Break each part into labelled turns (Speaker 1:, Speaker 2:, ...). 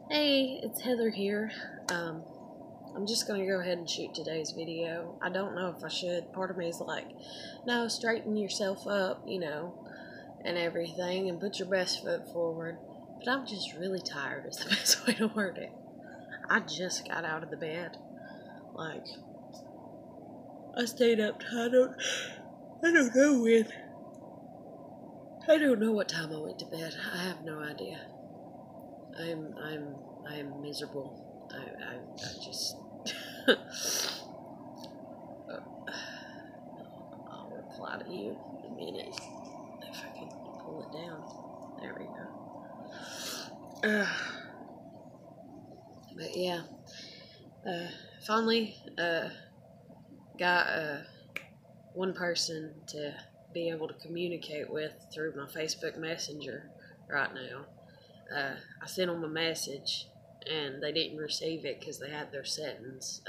Speaker 1: Hey, it's Heather here. I'm just gonna go ahead and shoot today's video. I don't know if I should. Part of me is like, no, straighten yourself up, and everything, and put your best foot forward. But I'm just really tired, is the best way to word it. I just got out of the bed. Like, I stayed up. I don't know when. I don't know what time I went to bed. I have no idea. I am miserable. I just. I'll reply to you in a minute if I can pull it down. There we go. But yeah, finally got one person to be able to communicate with through my Facebook Messenger right now. I sent them a message and they didn't receive it because they had their settings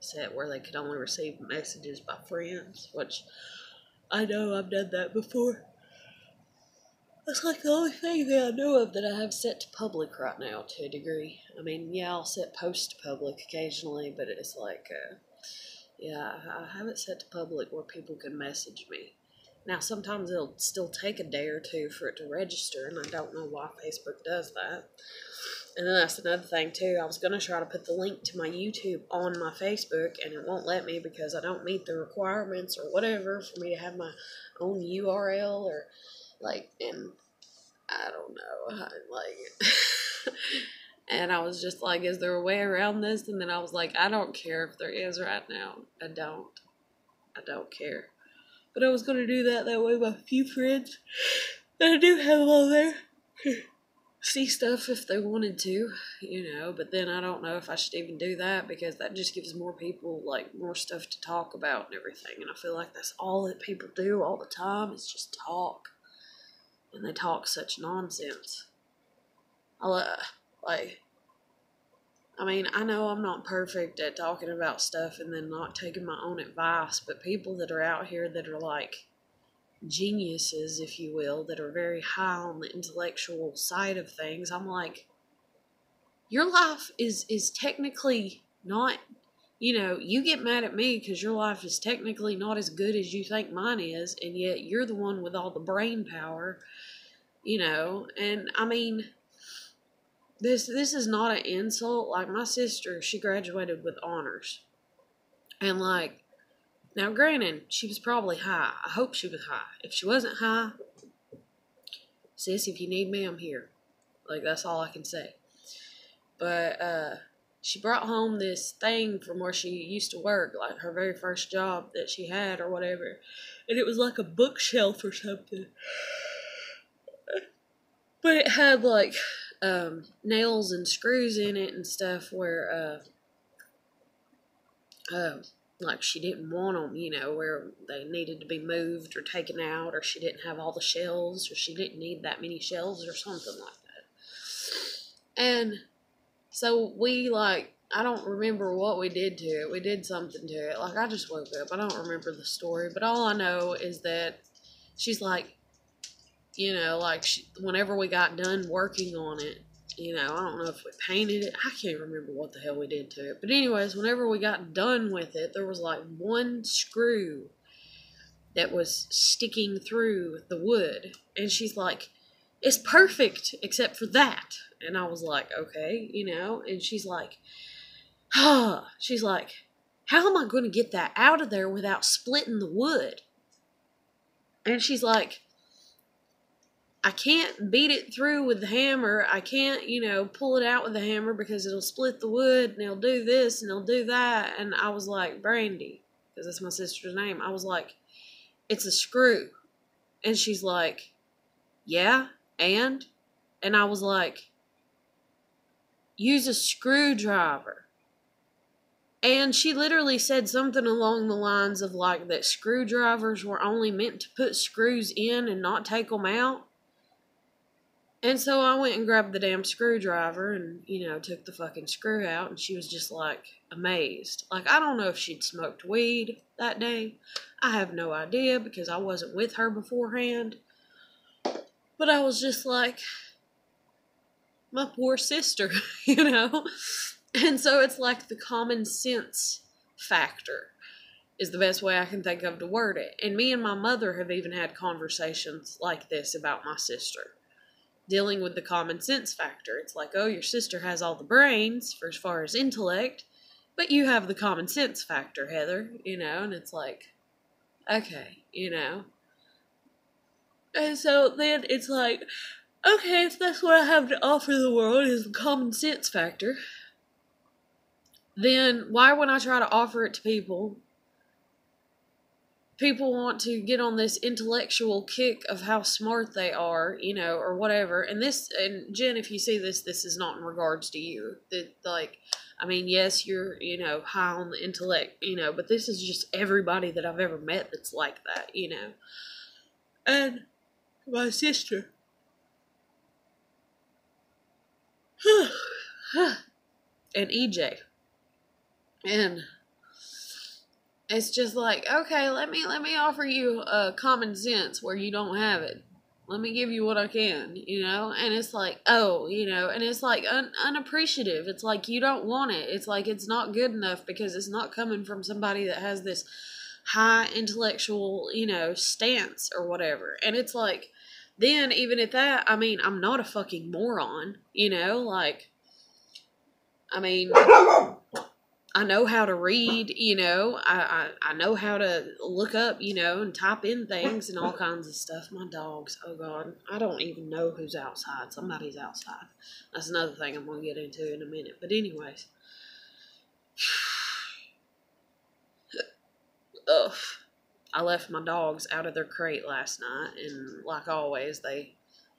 Speaker 1: set where they could only receive messages by friends, which I know I've done that before. That's like the only thing that I know of that I have set to public right now to a degree. I mean, yeah, I'll set post to public occasionally, but it's like, yeah, I have it set to public where people can message me. Now, sometimes it'll still take a day or two for it to register, and I don't know why Facebook does that. And then that's another thing, too. I was going to try to put the link to my YouTube on my Facebook, and it won't let me because I don't meet the requirements or whatever for me to have my own URL or, and I don't know, and I was just like, is there a way around this? And then I was like, I don't care if there is right now. I don't care. But I was going to do that way my few friends that I do have on there see stuff if they wanted to, but then I don't know if I should even do that because that just gives more people, more stuff to talk about and everything. And I feel like that's all that people do all the time is just talk. And they talk such nonsense. I know I'm not perfect at talking about stuff and then not taking my own advice, but people that are out here that are like geniuses, if you will, that are very high on the intellectual side of things, I'm like, your life is technically not, you get mad at me because your life is technically not as good as you think mine is, and yet you're the one with all the brain power, and I mean, this is not an insult. Like, my sister, she graduated with honors. And, now granted, she was probably high. I hope she was high. If she wasn't high, sis, if you need me, I'm here. That's all I can say. But, she brought home this thing from where she used to work, her very first job that she had or whatever. And it was like a bookshelf or something. But it had, nails and screws in it and stuff where, she didn't want them, where they needed to be moved or taken out, or she didn't have all the shelves, or she didn't need that many shelves or something like that. And so we, I don't remember what we did to it. We did something to it. I just woke up. I don't remember the story, but all I know is that she's whenever we got done working on it, I don't know if we painted it. I can't remember what the hell we did to it. But anyways, whenever we got done with it, there was one screw that was sticking through the wood. And she's like, it's perfect except for that. And I was like, okay, And she's like, how am I going to get that out of there without splitting the wood? And she's like, I can't beat it through with the hammer. I can't, pull it out with the hammer because it'll split the wood and it'll do this and it'll do that. And I was like, Brandy, because that's my sister's name. I was like, it's a screw. And she's like, yeah, and I was like, use a screwdriver. And she literally said something along the lines of that screwdrivers were only meant to put screws in and not take them out. And so I went and grabbed the damn screwdriver and, took the fucking screw out. And she was just, amazed. I don't know if she'd smoked weed that day. I have no idea because I wasn't with her beforehand. But I was just like, my poor sister, you know? And so it's like the common sense factor is the best way I can think of to word it. And me and my mother have even had conversations like this about my sister, dealing with the common sense factor. It's like, oh, your sister has all the brains for as far as intellect, but you have the common sense factor, Heather, you know? And it's like, okay, you know? And so then it's like, okay, if that's what I have to offer the world is the common sense factor, then why when I try to offer it to people want to get on this intellectual kick of how smart they are, you know, or whatever. And this, and Jen, if you see this, this is not in regards to you. That, like, I mean, yes, you're, you know, high on the intellect, you know, but this is just everybody that I've ever met that's like that, you know. And my sister. And EJ. And it's just like, okay, let me offer you common sense where you don't have it. Let me give you what I can, you know? And it's like, oh, you know, and it's like unappreciative. It's like you don't want it. It's like it's not good enough because it's not coming from somebody that has this high intellectual, you know, stance or whatever. And it's like, then even at that, I mean, I'm not a fucking moron, you know? Like, I mean, I know how to read, you know, I know how to look up, you know, and type in things and all kinds of stuff. My dogs, oh God, I don't even know who's outside. Somebody's outside. That's another thing I'm going to get into in a minute. But anyways. Ugh. I left my dogs out of their crate last night, and like always, they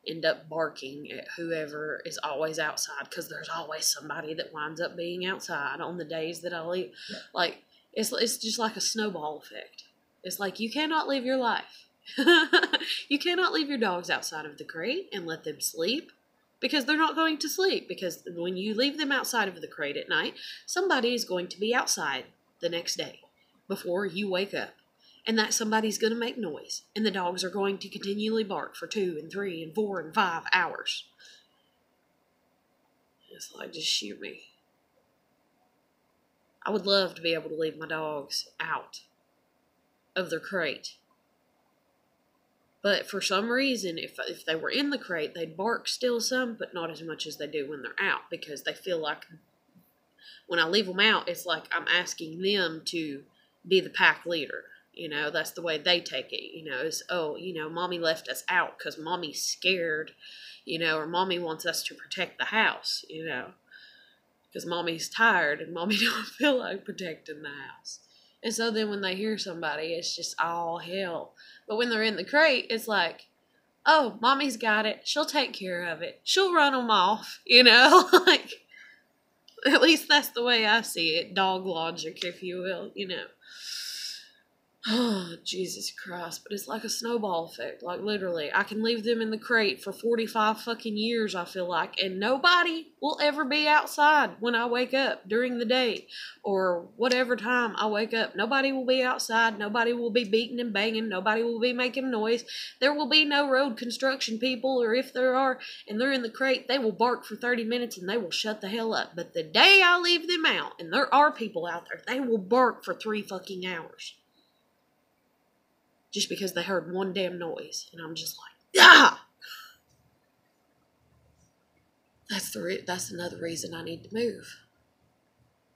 Speaker 1: end up barking at whoever is always outside, because there's always somebody that winds up being outside on the days that I leave. Like, it's just like a snowball effect. It's like, you cannot live your life. You cannot leave your dogs outside of the crate and let them sleep, because they're not going to sleep. Because when you leave them outside of the crate at night, somebody is going to be outside the next day before you wake up. And that somebody's going to make noise. And the dogs are going to continually bark for 2 and 3 and 4 and 5 hours. It's like, just shoot me. I would love to be able to leave my dogs out of their crate. But for some reason, if they were in the crate, they'd bark still some, but not as much as they do when they're out. Because they feel like when I leave them out, it's like I'm asking them to be the pack leader. You know, that's the way they take it, you know, is, oh, you know, mommy left us out because mommy's scared, you know, or mommy wants us to protect the house, you know, because mommy's tired and mommy don't feel like protecting the house. And so then when they hear somebody, it's just all hell. But when they're in the crate, it's like, oh, mommy's got it. She'll take care of it. She'll run them off, you know, like, at least that's the way I see it. Dog logic, if you will, you know. Oh, Jesus Christ. But it's like a snowball effect. Like, literally, I can leave them in the crate for 45 fucking years, I feel like, and nobody will ever be outside when I wake up during the day or whatever time I wake up. Nobody will be outside. Nobody will be beating and banging. Nobody will be making noise. There will be no road construction people, or if there are and they're in the crate, they will bark for 30 minutes and they will shut the hell up. But the day I leave them out, and there are people out there, they will bark for 3 fucking hours. Just because they heard one damn noise. And I'm just like, ah! That's another reason I need to move.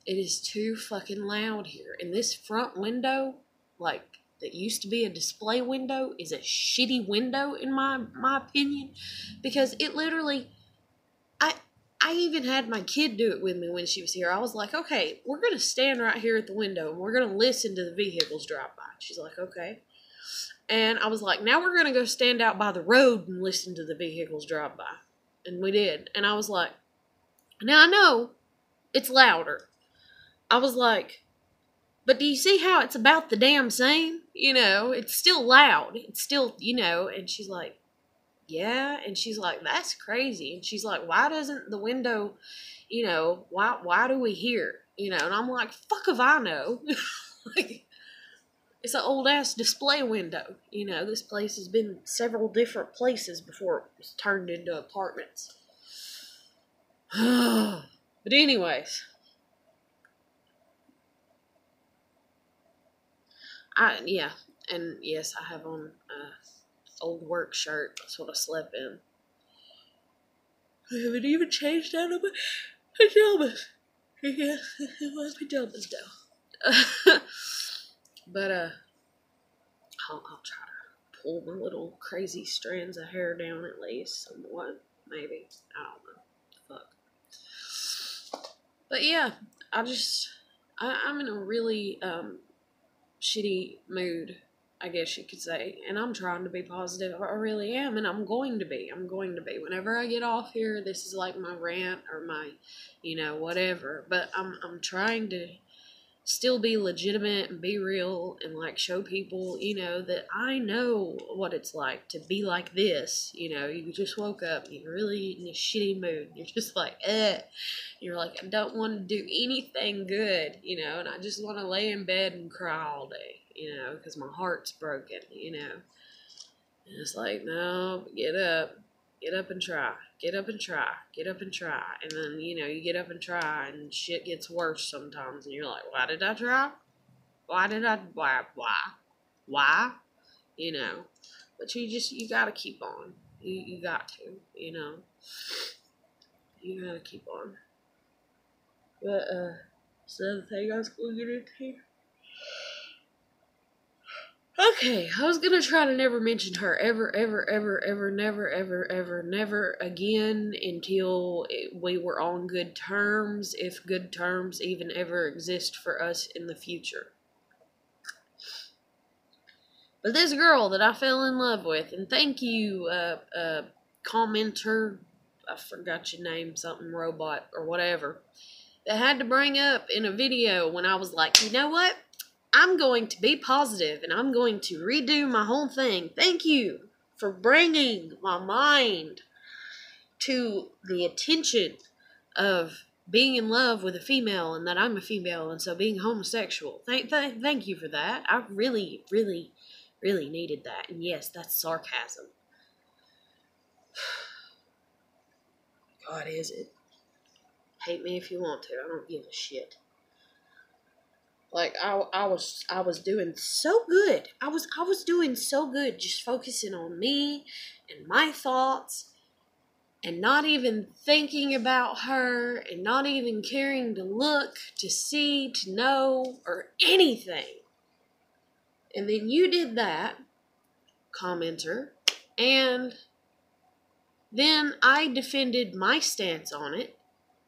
Speaker 1: It is too fucking loud here. And this front window, like, that used to be a display window, is a shitty window in my opinion. Because it literally, I even had my kid do it with me when she was here. I was like, okay, we're going to stand right here at the window and we're going to listen to the vehicles drive by. She's like, okay. And I was like, now we're going to go stand out by the road and listen to the vehicles drive by. And we did. And I was like, now I know it's louder. I was like, but do you see how it's about the damn same? You know, it's still loud. It's still, you know, and she's like, yeah. And she's like, that's crazy. And she's like, why doesn't the window, you know, why do we hear? You know, and I'm like, fuck if I know. Like, it's an old-ass display window. You know, this place has been several different places before it was turned into apartments. But anyways, yeah, and yes, I have on a old work shirt. That's what I slept in. I haven't even changed out of my pajamas. Yeah, my pajamas though. But I'll try to pull my little crazy strands of hair down at least somewhat. Maybe, I don't know. Fuck. But yeah, I'm in a really shitty mood, I guess you could say, and I'm trying to be positive. I really am, and I'm going to be. Whenever I get off here, this is like my rant or my, whatever. But I'm trying to still be legitimate and be real and like show people, that I know what it's like to be like this. You just woke up, you're really in a shitty mood. You're just like, You're like, I don't want to do anything good, and I just want to lay in bed and cry all day, because my heart's broken, And it's like, no, get up and try, get up and try, get up and try. And then, you get up and try and shit gets worse sometimes. And you're like, why did I try? Why? But you gotta keep on. You got to, You gotta keep on. But, so the other thing I was going to get into. Okay, I was gonna try to never mention her ever, never again until we were on good terms, if good terms even ever exist for us in the future. But this girl that I fell in love with, and thank you, commenter, I forgot your name, something robot or whatever, that had to bring up in a video when I was like, you know what? I'm going to be positive and I'm going to redo my whole thing. Thank you for bringing my mind to the attention of being in love with a female and that I'm a female and so being homosexual. Thank you for that. I really, really, really needed that. And yes, that's sarcasm. God, is it? Hate me if you want to. I don't give a shit. Like I was doing so good. I was doing so good just focusing on me and my thoughts and not even thinking about her and not even caring to look, to see, to know or anything. And then you did that, commenter, and then I defended my stance on it.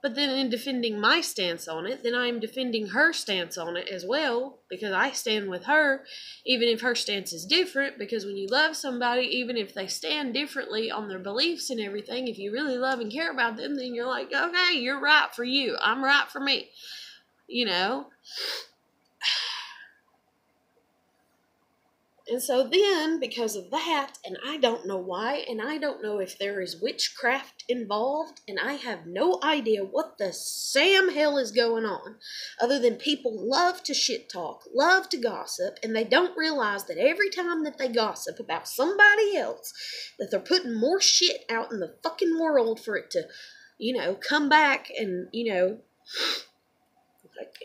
Speaker 1: But then in defending my stance on it, then I'm defending her stance on it as well, because I stand with her, even if her stance is different, because when you love somebody, even if they stand differently on their beliefs and everything, if you really love and care about them, then you're like, okay, you're right for you, I'm right for me, And so then, because of that, and I don't know why, and I don't know if there is witchcraft involved, and I have no idea what the Sam hell is going on, other than people love to shit talk, love to gossip, and they don't realize that every time that they gossip about somebody else, that they're putting more shit out in the fucking world for it to, come back and, like,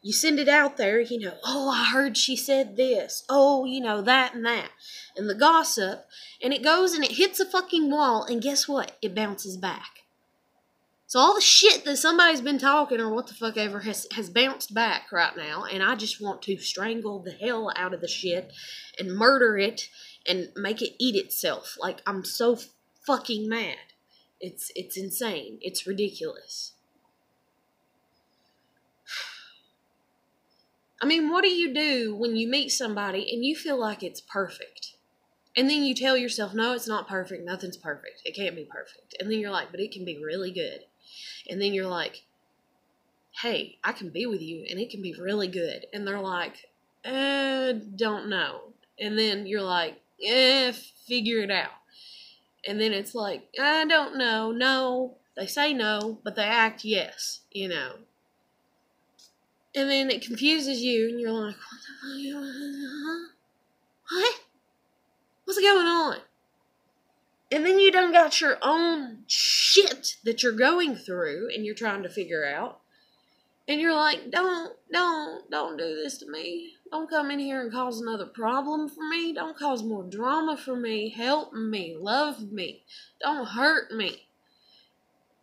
Speaker 1: you send it out there, oh, I heard she said this. Oh, that and that. And the gossip. And it goes and it hits a fucking wall. And guess what? It bounces back. So all the shit that somebody's been talking or what the fuck ever has bounced back right now. And I just want to strangle the hell out of the shit and murder it and make it eat itself. Like, I'm so fucking mad. It's insane. It's ridiculous. I mean, what do you do when you meet somebody and you feel like it's perfect? And then you tell yourself, no, it's not perfect. Nothing's perfect. It can't be perfect. And then you're like, but it can be really good. And then you're like, hey, I can be with you and it can be really good. And they're like, don't know. And then you're like, figure it out. And then it's like, I don't know. No. They say no, but they act yes, And then it confuses you, and you're like, what the fuck? What? What's going on? And then you done got your own shit that you're going through and you're trying to figure out. And you're like, don't do this to me. Don't come in here and cause another problem for me. Don't cause more drama for me. Help me. Love me. Don't hurt me.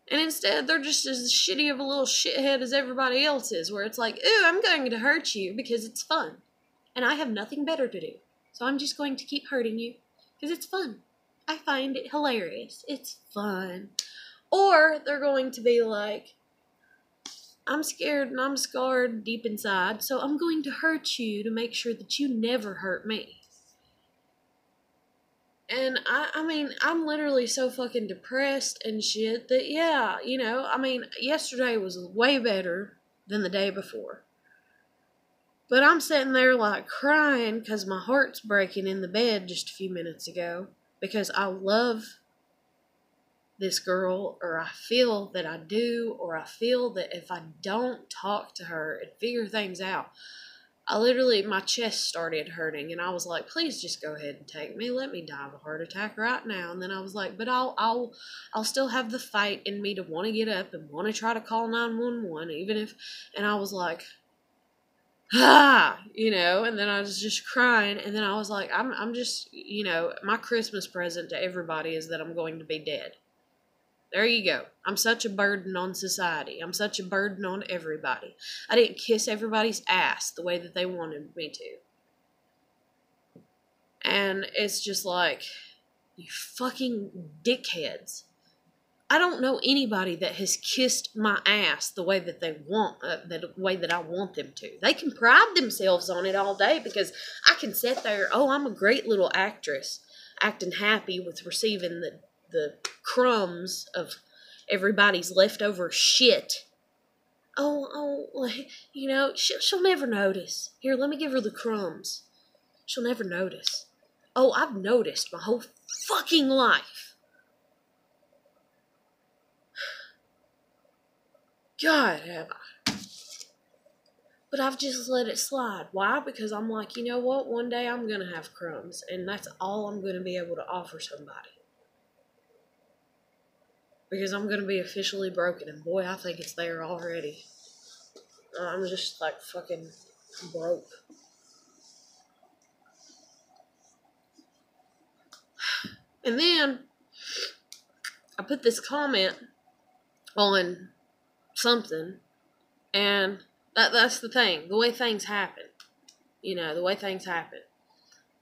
Speaker 1: And instead, they're just as shitty of a little shithead as everybody else is, where it's like, ooh, I'm going to hurt you because it's fun. And I have nothing better to do. So I'm just going to keep hurting you because it's fun. I find it hilarious. It's fun. Or they're going to be like, I'm scared and I'm scarred deep inside, so I'm going to hurt you to make sure that you never hurt me. And I mean, I'm literally so fucking depressed and shit that, yeah, you know, I mean, yesterday was way better than the day before. But I'm sitting there like crying because my heart's breaking in the bed just a few minutes ago because I love this girl, or I feel that I do, or I feel that if I don't talk to her and figure things out, my chest started hurting, and I was like, please just go ahead and take me. Let me die of a heart attack right now. And then I was like, but I'll still have the fight in me to want to get up and want to try to call 911, even if, and I was like, you know, and then I was just crying, and then I was like, I'm just, you know, my Christmas present to everybody is that I'm going to be dead. There you go. I'm such a burden on society. I'm such a burden on everybody. I didn't kiss everybody's ass the way that they wanted me to. And it's just like, you fucking dickheads. I don't know anybody that has kissed my ass the way that they want, the way that I want them to. They can pride themselves on it all day because I can sit there, oh, I'm a great little actress, acting happy with receiving the crumbs of everybody's leftover shit. Oh, you know, she'll never notice. Here, let me give her the crumbs. She'll never notice. Oh, I've noticed my whole fucking life. God, have I? But I've just let it slide. Why? Because I'm like, you know what? One day I'm going to have crumbs, and that's all I'm going to be able to offer somebody. Because I'm going to be officially broken. And boy, I think it's there already. I'm just like fucking broke. And then I put this comment on something. And that's the thing. The way things happen. You know, the way things happen.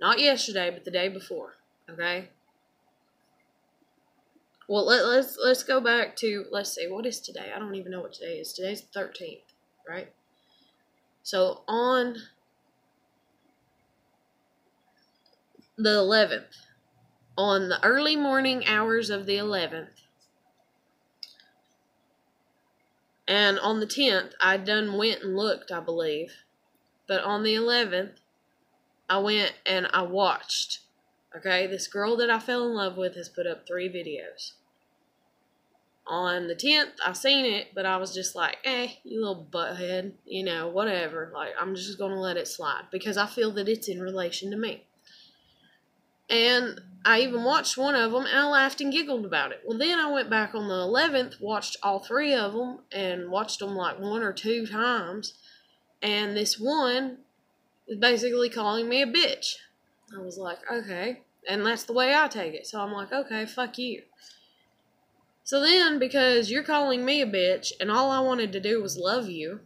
Speaker 1: Not yesterday, but the day before. Okay? Well, let's go back to, let's see, what is today? I don't even know what today is. Today's the 13th, right? So on the 11th, on the early morning hours of the 11th, and on the 10th, I done went and looked, I believe. But on the 11th, I went and I watched. Okay, this girl that I fell in love with has put up 3 videos. On the 10th, I seen it, but I was just like, you little butthead, you know, whatever. Like, I'm just going to let it slide because I feel that it's in relation to me. And I even watched one of them, and I laughed and giggled about it. Well, then I went back on the 11th, watched all 3 of them, and watched them like 1 or 2 times. And this one is basically calling me a bitch. I was like, okay. And that's the way I take it. So I'm like, okay, fuck you. So then, because you're calling me a bitch, and all I wanted to do was love you,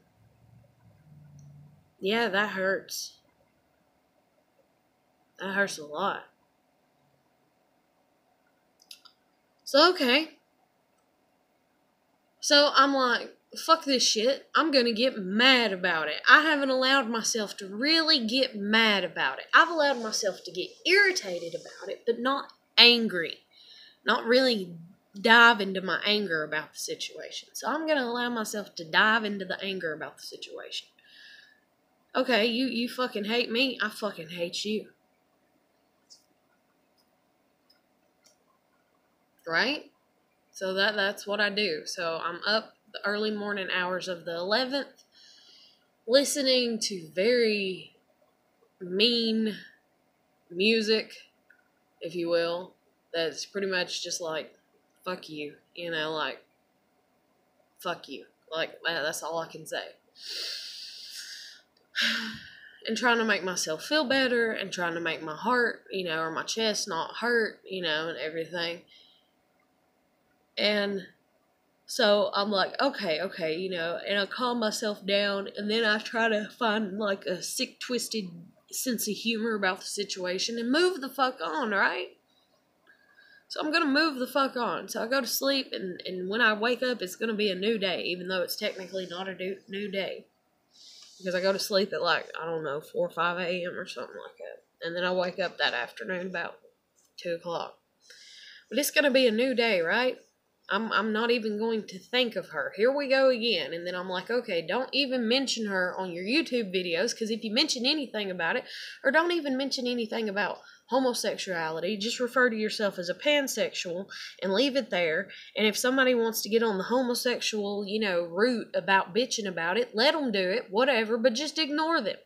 Speaker 1: yeah, that hurts. That hurts a lot. So, okay. So I'm like, fuck this shit. I'm gonna get mad about it. I haven't allowed myself to really get mad about it. I've allowed myself to get irritated about it, but not angry. Not really dive into my anger about the situation. So I'm going to allow myself to dive into the anger about the situation. Okay, you fucking hate me. I fucking hate you. Right? So that's what I do. So I'm up the early morning hours of the 11th, listening to very mean music, if you will. that's pretty much just like, fuck you, you know, like, fuck you. Like, that's all I can say. And trying to make myself feel better and trying to make my heart, you know, or my chest not hurt, you know, and everything. And so I'm like, okay, you know, and I calm myself down, and then I try to find like a sick, twisted sense of humor about the situation and move the fuck on, right? So I'm going to move the fuck on. So I go to sleep, and when I wake up, it's going to be a new day, even though it's technically not a new day. Because I go to sleep at like, I don't know, 4 or 5 a.m. or something like that. And then I wake up that afternoon about 2 o'clock. But it's going to be a new day, right? I'm not even going to think of her. Here we go again. And then I'm like, okay, don't even mention her on your YouTube videos, because if you mention anything about it, or don't even mention anything about homosexuality, just refer to yourself as a pansexual and leave it there. And if somebody wants to get on the homosexual, you know, route about bitching about it, let them do it, whatever, but just ignore them.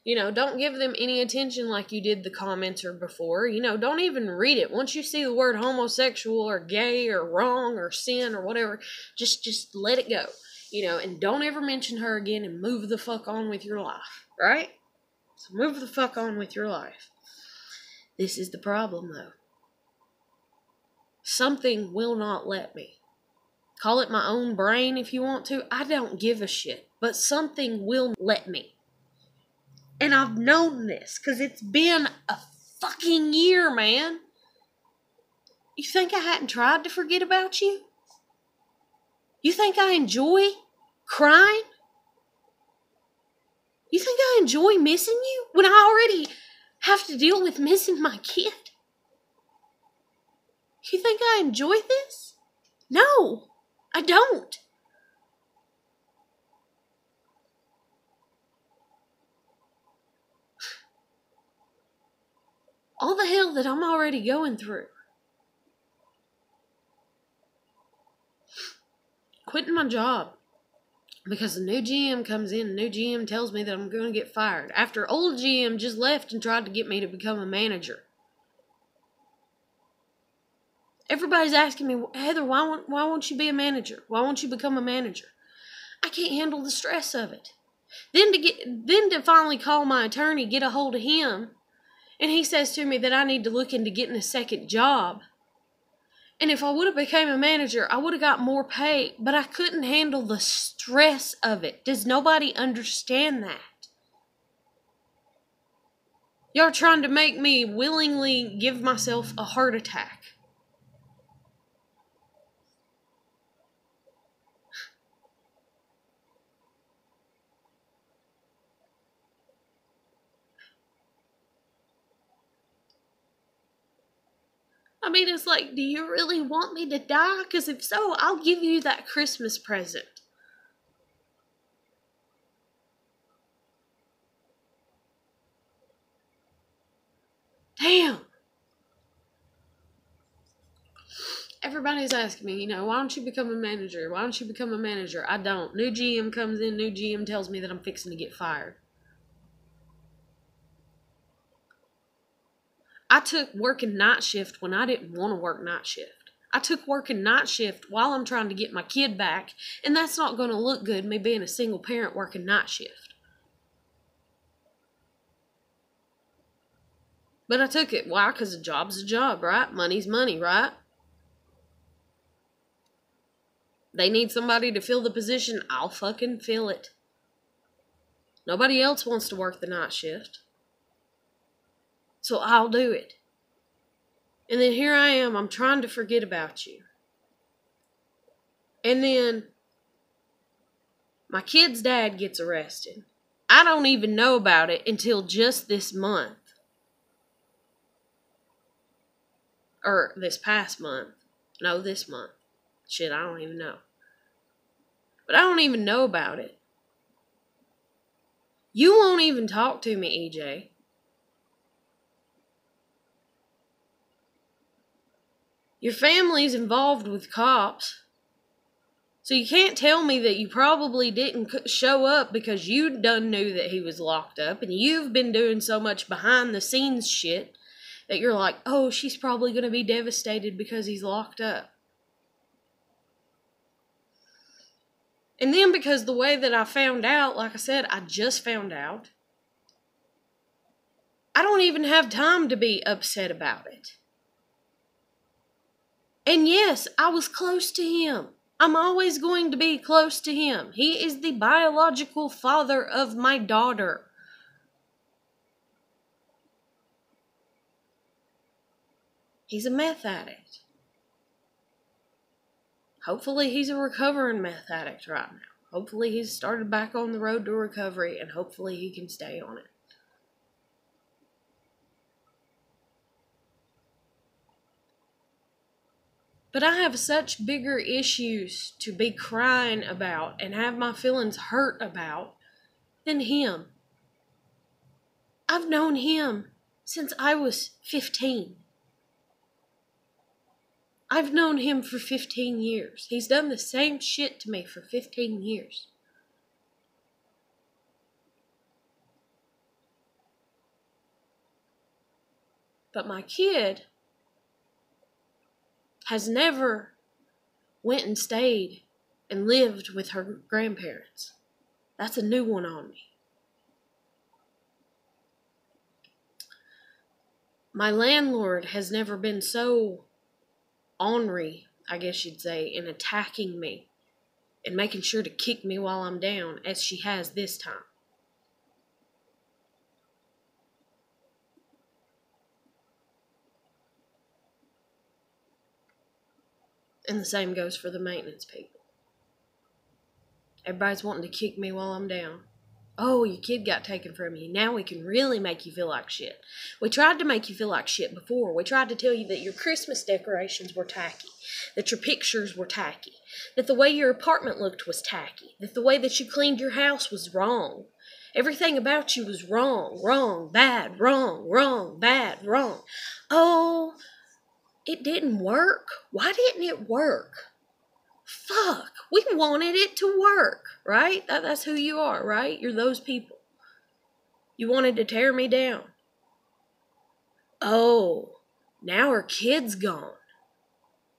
Speaker 1: You know, don't give them any attention like you did the commenter before. You know, don't even read it. Once you see the word homosexual or gay or wrong or sin or whatever, just let it go. You know, and don't ever mention her again, and move the fuck on with your life, right? So move the fuck on with your life. This is the problem, though. Something will not let me. Call it my own brain if you want to. I don't give a shit. But something will let me. And I've known this, because it's been a fucking year, man. You think I hadn't tried to forget about you? You think I enjoy crying? You think I enjoy missing you when I already have to deal with missing my kid? You think I enjoy this? No, I don't. All the hell that I'm already going through. Quitting my job because the new GM comes in, new GM tells me that I'm going to get fired after old GM just left and tried to get me to become a manager. Everybody's asking me, Heather, why won't you be a manager? Why won't you become a manager? I can't handle the stress of it. Then to finally call my attorney, get a hold of him, and he says to me that I need to look into getting a second job. And if I would have became a manager, I would have got more pay, but I couldn't handle the stress of it. Does nobody understand that? Y'all are trying to make me willingly give myself a heart attack. I mean, it's like, do you really want me to die? Because if so, I'll give you that Christmas present. Damn. Everybody's asking me, you know, why don't you become a manager? Why don't you become a manager? I don't. New GM comes in, new GM tells me that I'm fixing to get fired. I took working night shift when I didn't want to work night shift. I took working night shift while I'm trying to get my kid back, and that's not going to look good, me being a single parent working night shift. But I took it. Why? Because a job's a job, right? Money's money, right? They need somebody to fill the position. I'll fucking fill it. Nobody else wants to work the night shift. So I'll do it. And then here I am, I'm trying to forget about you. And then my kid's dad gets arrested. I don't even know about it until just this month. Or this past month. No, this month. Shit, I don't even know. But I don't even know about it. You won't even talk to me, EJ. Your family's involved with cops. So you can't tell me that you probably didn't show up because you done knew that he was locked up and you've been doing so much behind the scenes shit that you're like, oh, she's probably going to be devastated because he's locked up. And then because the way that I found out, like I said, I just found out, I don't even have time to be upset about it. And yes, I was close to him. I'm always going to be close to him. He is the biological father of my daughter. He's a meth addict. Hopefully he's a recovering meth addict right now. Hopefully he's started back on the road to recovery, and hopefully he can stay on it. But I have such bigger issues to be crying about and have my feelings hurt about than him. I've known him since I was 15. I've known him for 15 years. He's done the same shit to me for 15 years. But my kid has never went and stayed and lived with her grandparents. That's a new one on me. My landlord has never been so ornery, I guess you'd say, in attacking me and making sure to kick me while I'm down as she has this time. And the same goes for the maintenance people. Everybody's wanting to kick me while I'm down. Oh, your kid got taken from you. Now we can really make you feel like shit. We tried to make you feel like shit before. We tried to tell you that your Christmas decorations were tacky, that your pictures were tacky, that the way your apartment looked was tacky, that the way that you cleaned your house was wrong. Everything about you was wrong, bad, bad, wrong. Oh, it didn't work. Why didn't it work? Fuck, we wanted it to work, right? That's who you are, right? You're those people. You wanted to tear me down. Oh, now her kid's gone.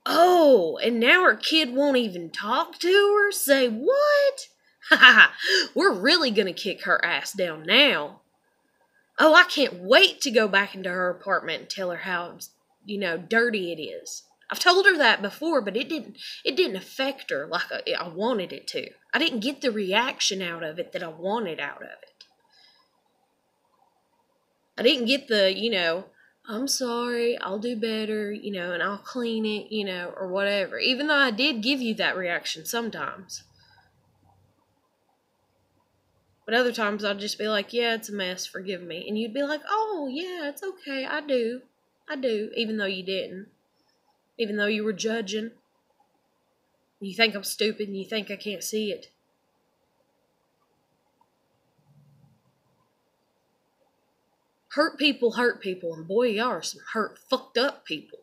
Speaker 1: Oh, and now her kid won't even talk to her? Say what? Ha ha ha, we're really gonna kick her ass down now. Oh, I can't wait to go back into her apartment and tell her how, dirty it is. I've told her that before, but it didn't affect her like I wanted it to. I didn't get the reaction out of it that I wanted out of it. I didn't get the, I'm sorry, I'll do better, and I'll clean it, or whatever. Even though I did give you that reaction sometimes. But other times I'd just be like, yeah, it's a mess, forgive me. And you'd be like, oh, yeah, it's okay, I do, even though you didn't. Even though you were judging. You think I'm stupid and you think I can't see it. Hurt people, and boy, y'all are some hurt, fucked up people.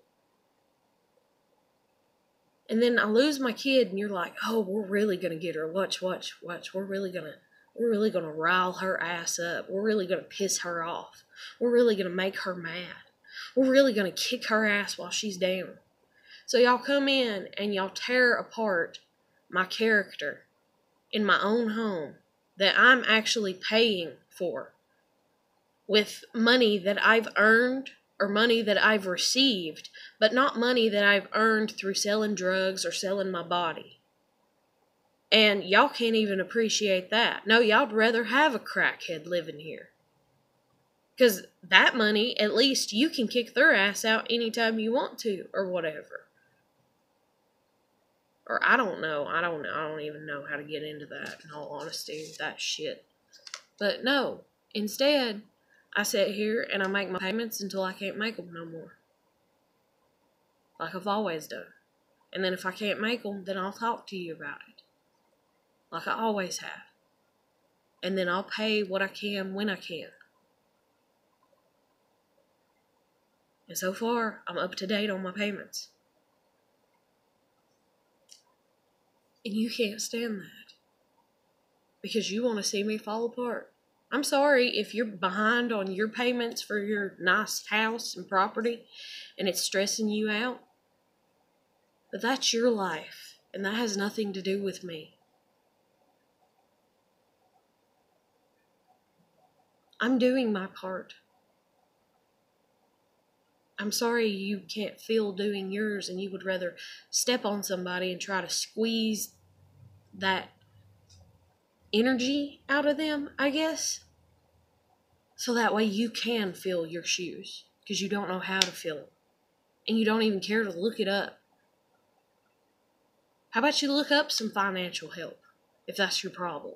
Speaker 1: And then I lose my kid and you're like, oh, we're really gonna get her. Watch. We're really gonna rile her ass up. We're really gonna piss her off. We're really gonna make her mad. We're really gonna kick her ass while she's down. So y'all come in and y'all tear apart my character in my own home that I'm actually paying for with money that I've earned or money that I've received, but not money that I've earned through selling drugs or selling my body. And y'all can't even appreciate that. No, y'all'd rather have a crackhead living here. Because that money, at least you can kick their ass out anytime you want to or whatever. Or I don't know. I don't even know how to get into that, in all honesty, that shit. But no, instead, I sit here and I make my payments until I can't make them no more. Like I've always done. And then if I can't make them, then I'll talk to you about it. Like I always have. And then I'll pay what I can when I can. And so far, I'm up to date on my payments. And you can't stand that. Because you want to see me fall apart. I'm sorry if you're behind on your payments for your nice house and property and it's stressing you out. But that's your life, and that has nothing to do with me. I'm doing my part. I'm sorry you can't feel doing yours and you would rather step on somebody and try to squeeze that energy out of them, I guess. So that way you can feel your shoes, because you don't know how to feel them. And you don't even care to look it up. How about you look up some financial help, if that's your problem?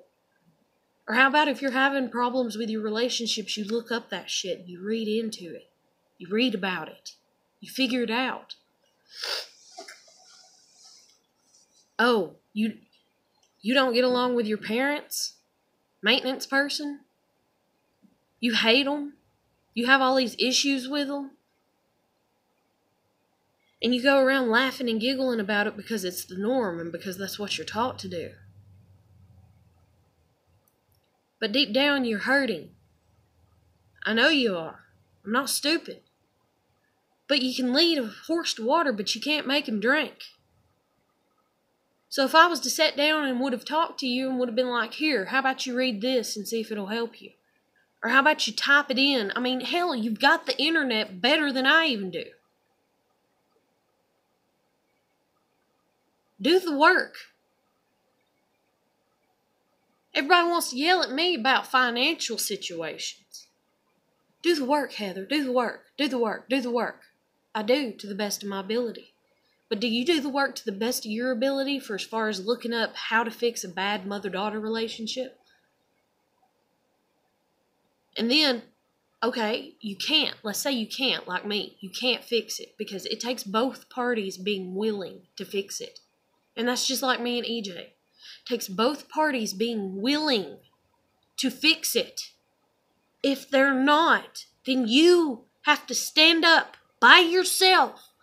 Speaker 1: Or how about if you're having problems with your relationships, you look up that shit, you read into it. You read about it. You figure it out. Oh, you don't get along with your parents? Maintenance person? You hate them? You have all these issues with them? And you go around laughing and giggling about it because it's the norm and because that's what you're taught to do. But deep down, you're hurting. I know you are. I'm not stupid. But you can lead a horse to water, but you can't make him drink. So if I was to sit down and would have talked to you and would have been like, here, how about you read this and see if it'll help you? Or how about you type it in? I mean, hell, you've got the internet better than I even do. Do the work. Everybody wants to yell at me about financial situations. Do the work, Heather. Do the work. Do the work. Do the work. I do, to the best of my ability. But do you do the work to the best of your ability for as far as looking up how to fix a bad mother-daughter relationship? And then, okay, you can't. Let's say you can't, like me. You can't fix it because it takes both parties being willing to fix it. And that's just like me and EJ. It takes both parties being willing to fix it. If they're not, then you have to stand up by yourself,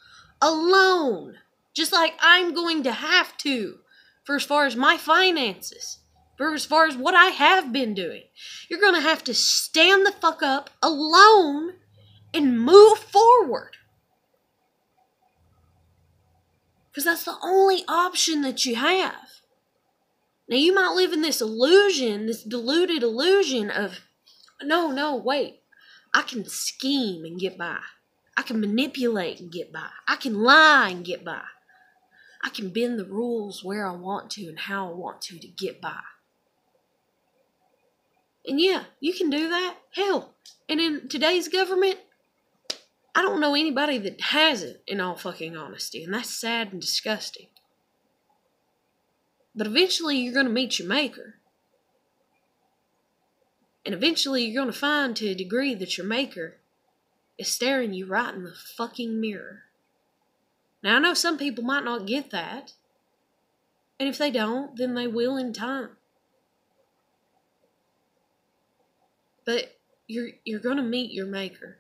Speaker 1: alone, just like I'm going to have to, for as far as my finances, for as far as what I have been doing. You're going to have to stand the fuck up alone and move forward. Because that's the only option that you have. Now, you might live in this illusion, this deluded illusion of, no, wait, I can scheme and get by. I can manipulate and get by. I can lie and get by. I can bend the rules where I want to and how I want to get by. And yeah, you can do that. Hell, and in today's government, I don't know anybody that hasn't, in all fucking honesty, and that's sad and disgusting. But eventually you're going to meet your maker. And eventually you're going to find to a degree that your maker is staring you right in the fucking mirror. Now, I know some people might not get that. And if they don't, then they will in time. But you're going to meet your maker.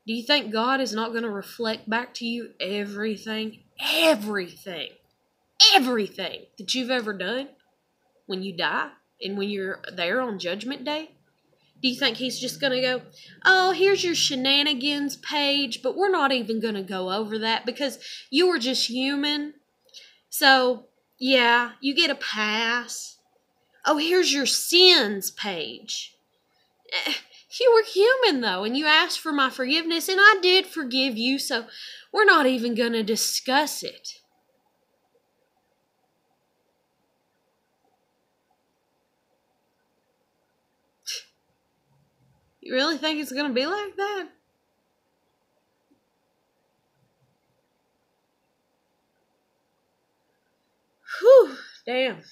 Speaker 1: Do you think God is not going to reflect back to you everything that you've ever done when you die and when you're there on Judgment Day? Do you think he's just going to go, oh, here's your shenanigans page, but we're not even going to go over that because you were just human. So, yeah, you get a pass. Oh, here's your sins page. You were human, though, and you asked for my forgiveness, and I did forgive you, so we're not even going to discuss it. You really think it's going to be like that? Whew, damn.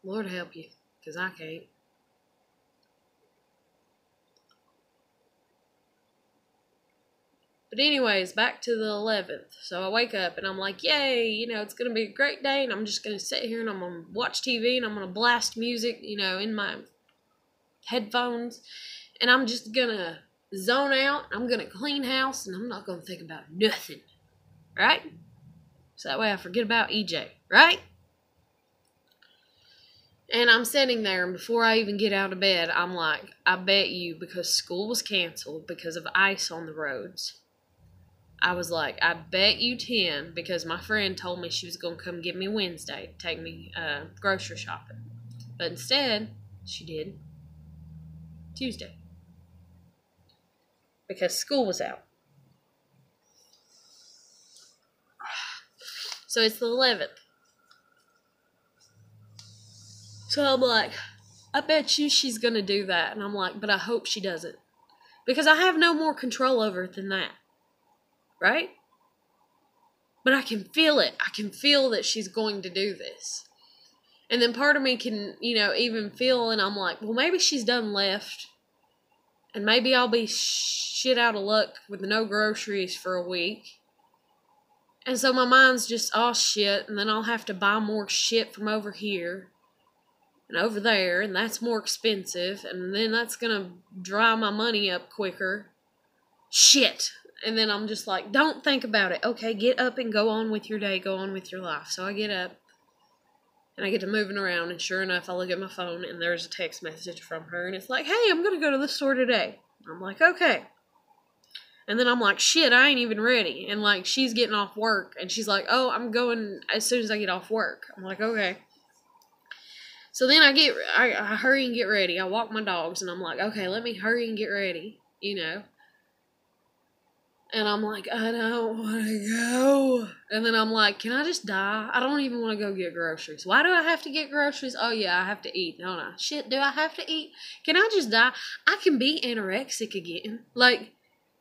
Speaker 1: Lord help you, because I can't. But anyways, back to the 11th. So I wake up and I'm like, yay, it's going to be a great day. And I'm just going to sit here and I'm going to watch TV and I'm going to blast music, in my headphones. And I'm just going to zone out. I'm going to clean house and I'm not going to think about nothing. Right? So that way I forget about EJ. Right? And I'm sitting there, and before I even get out of bed, I'm like, I bet you, because school was canceled because of ice on the roads, I was like, I bet you 10, because my friend told me she was going to come get me Wednesday, take me grocery shopping. But instead, she did Tuesday, because school was out. So it's the 11th. So I'm like, I bet you she's going to do that. And I'm like, but I hope she doesn't. Because I have no more control over it than that. Right? But I can feel it. I can feel that she's going to do this. And then part of me can, even feel, and I'm like, well, maybe she's done left. And maybe I'll be shit out of luck with no groceries for a week. And so my mind's just, oh shit, and then I'll have to buy more shit from over here and over there, and that's more expensive, and then that's gonna dry my money up quicker. Shit. And then I'm just like, don't think about it. Okay, get up and go on with your day, go on with your life. So I get up, and I get to moving around, and sure enough, I look at my phone, and there's a text message from her, and it's like, hey, I'm gonna go to the store today. I'm like, okay. And then I'm like, shit, I ain't even ready. And, like, she's getting off work. And she's like, oh, I'm going as soon as I get off work. I'm like, okay. So then I hurry and get ready. I walk my dogs. And I'm like, okay, let me hurry and get ready. And I'm like, I don't want to go. And then I'm like, can I just die? I don't even want to go get groceries. Why do I have to get groceries? Oh, yeah, I have to eat, don't I? Shit, do I have to eat? Can I just die? I can be anorexic again. Like...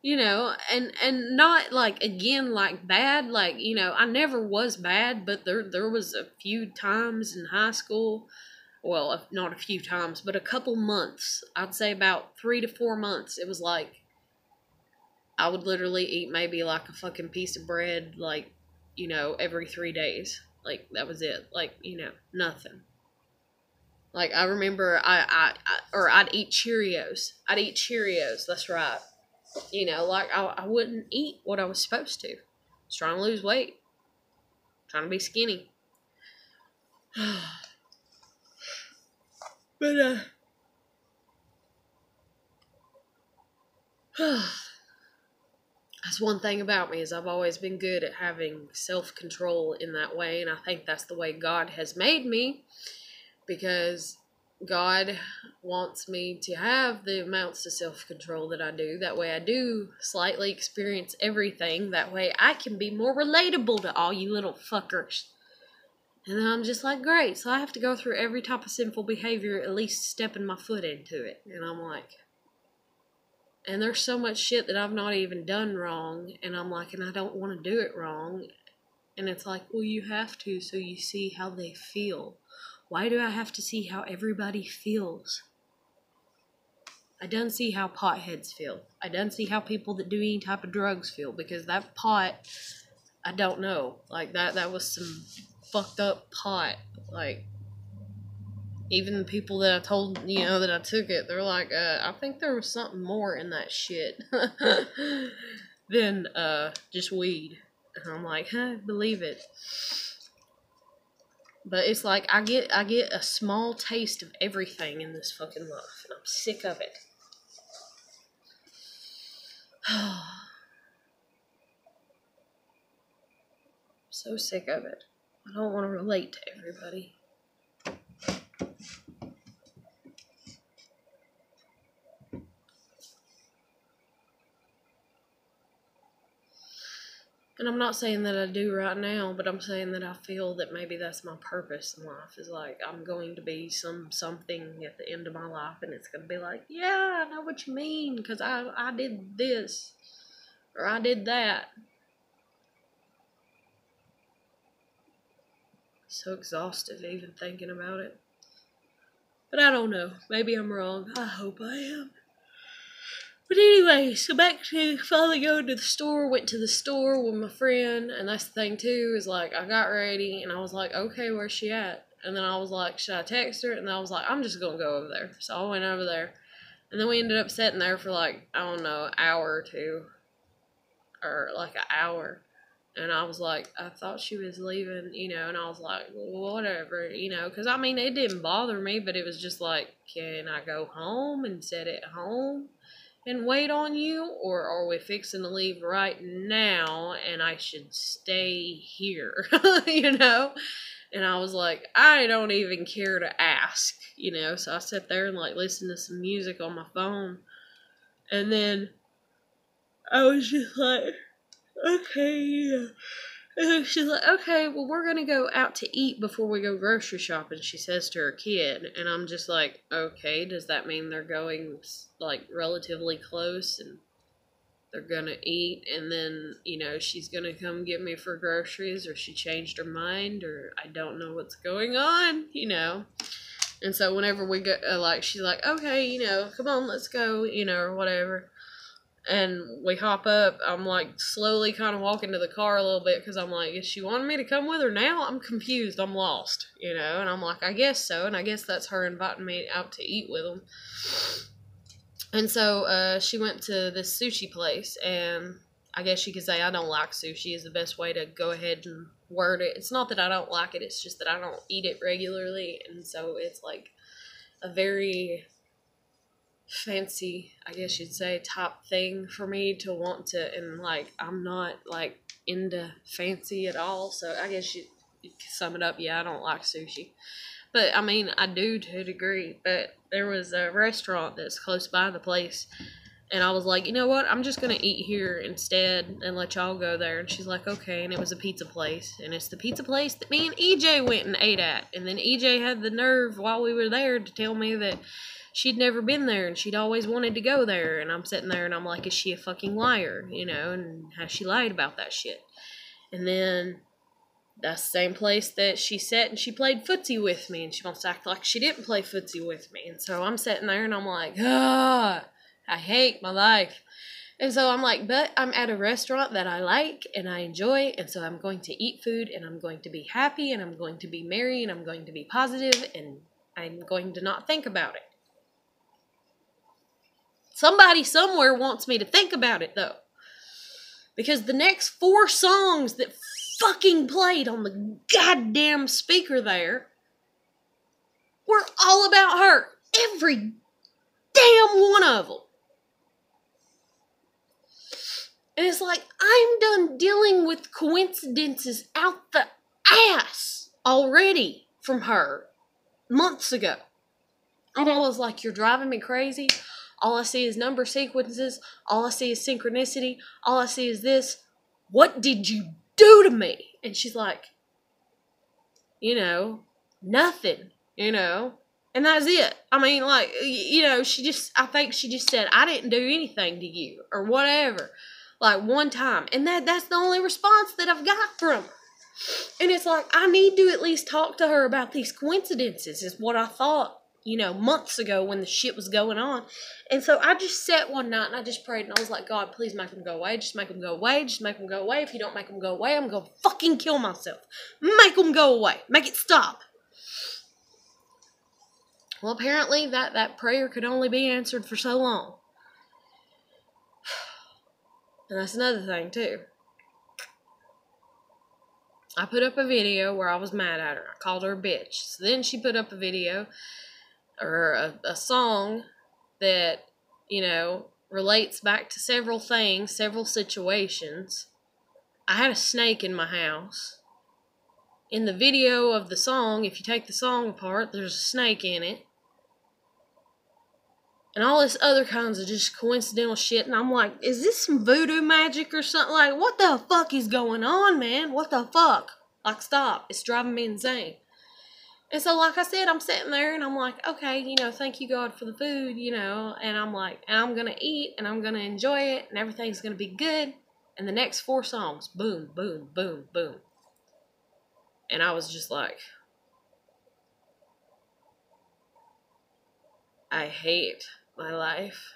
Speaker 1: and not, like, again, like, bad, like, I never was bad, but there was a few times in high school, well, not a few times, but a couple months, I'd say about 3 to 4 months, it was like, I would literally eat maybe, like, a fucking piece of bread, like, every 3 days, like, that was it, like, nothing. Like, I remember I'd eat Cheerios, that's right. Like, I wouldn't eat what I was supposed to. I was trying to lose weight. Trying to be skinny. But, that's one thing about me, is I've always been good at having self-control in that way, and I think that's the way God has made me, because God wants me to have the amounts of self-control that I do. That way I do slightly experience everything. That way I can be more relatable to all you little fuckers. And then I'm just like, great. So I have to go through every type of sinful behavior, at least stepping my foot into it. And I'm like... And there's so much shit that I've not even done wrong. And I'm like, and I don't want to do it wrong. And it's like, well, you have to, so you see how they feel. Why do I have to see how everybody feels? I done see how potheads feel. I done see how people that do any type of drugs feel. Because that pot, I don't know. Like, that was some fucked up pot. Like, even the people that I told, that I took it, they're like, I think there was something more in that shit than just weed. And I'm like, huh, believe it. But it's like, I get a small taste of everything in this fucking life, and I'm sick of it. So sick of it. I don't want to relate to everybody. And I'm not saying that I do right now, but I'm saying that I feel that maybe that's my purpose in life. Is like, I'm going to be something at the end of my life, and it's going to be like, yeah, I know what you mean, because I did this, or I did that. So exhausted even thinking about it. But I don't know. Maybe I'm wrong. I hope I am. But anyway, so back to finally going to the store. Went to the store with my friend, and that's the thing too, is like, I got ready, and I was like, okay, where's she at? And then I was like, should I text her? And I was like, I'm just gonna go over there. So I went over there, and then we ended up sitting there for like, I don't know, an hour or two, or like an hour. And I was like, I thought she was leaving, you know, and I was like, well, whatever, you know, because I mean, it didn't bother me, but it was just like, can I go home and sit at home and wait on you? Or are we fixing to leave right now and I should stay here, you know? And I was like, I don't even care to ask, you know? So I sat there and like listened to some music on my phone. And then I was just like, okay, yeah. And she's like, okay, well, we're going to go out to eat before we go grocery shopping, she says to her kid. And I'm just like, okay, does that mean they're going, like, relatively close and they're going to eat and then, you know, she's going to come get me for groceries, or she changed her mind, or I don't know what's going on, you know? And so whenever we go, like, she's like, okay, you know, come on, let's go, you know, or whatever. And we hop up. I'm like slowly kind of walking to the car a little bit because I'm like, is she wanting me to come with her now? I'm confused. I'm lost, you know? And I'm like, I guess so. And I guess that's her inviting me out to eat with them. And so she went to this sushi place. And I guess you could say I don't like sushi is the best way to go ahead and word it. It's not that I don't like it. It's just that I don't eat it regularly. And so it's like a very fancy, I guess you'd say, top thing for me to want to, and like I'm not like into fancy at all, so I guess you could sum it up, yeah, I don't like sushi. But I mean, I do to a degree. But there was a restaurant that's close by the place, and I was like, you know what, I'm just gonna eat here instead and let y'all go there. And she's like, okay. And it was a pizza place, and it's the pizza place that me and EJ went and ate at. And then EJ had the nerve while we were there to tell me that she'd never been there and she'd always wanted to go there. And I'm sitting there and I'm like, is she a fucking liar, you know? And has she lied about that shit? And then that's the same place that she sat and she played footsie with me, and she wants to act like she didn't play footsie with me. And so I'm sitting there and I'm like, I hate my life. And so I'm like, but I'm at a restaurant that I like and I enjoy, and so I'm going to eat food and I'm going to be happy and I'm going to be merry and I'm going to be positive and I'm going to not think about it. Somebody somewhere wants me to think about it, though. Because the next 4 songs that fucking played on the goddamn speaker there were all about her. Every damn one of them. And it's like, I'm done dealing with coincidences out the ass already from her months ago. And I was like, you're driving me crazy. All I see is number sequences. All I see is synchronicity. All I see is this. What did you do to me? And she's like, you know, nothing, you know. And that's it. I mean, like, you know, I think she just said, I didn't do anything to you or whatever. Like one time. And that's the only response that I've got from her. And it's like, I need to at least talk to her about these coincidences is what I thought, you know, months ago when the shit was going on. And so I just sat one night and I just prayed and I was like, God, please make them go away. Just make them go away. Just make them go away. If you don't make them go away, I'm going to fucking kill myself. Make them go away. Make it stop. Well, apparently that prayer could only be answered for so long. And that's another thing, too. I put up a video where I was mad at her. I called her a bitch. So then she put up a video, or a song that, you know, relates back to several things, several situations. I had a snake in my house. In the video of the song, if you take the song apart, there's a snake in it. And all this other kinds of just coincidental shit. And I'm like, is this some voodoo magic or something? Like, what the fuck is going on, man? What the fuck? Like, stop. It's driving me insane. And so, like I said, I'm sitting there and I'm like, okay, you know, thank you, God, for the food, you know. And I'm like, and I'm going to eat and I'm going to enjoy it and everything's going to be good. And the next 4 songs, boom, boom, boom, boom. And I was just like, I hate my life.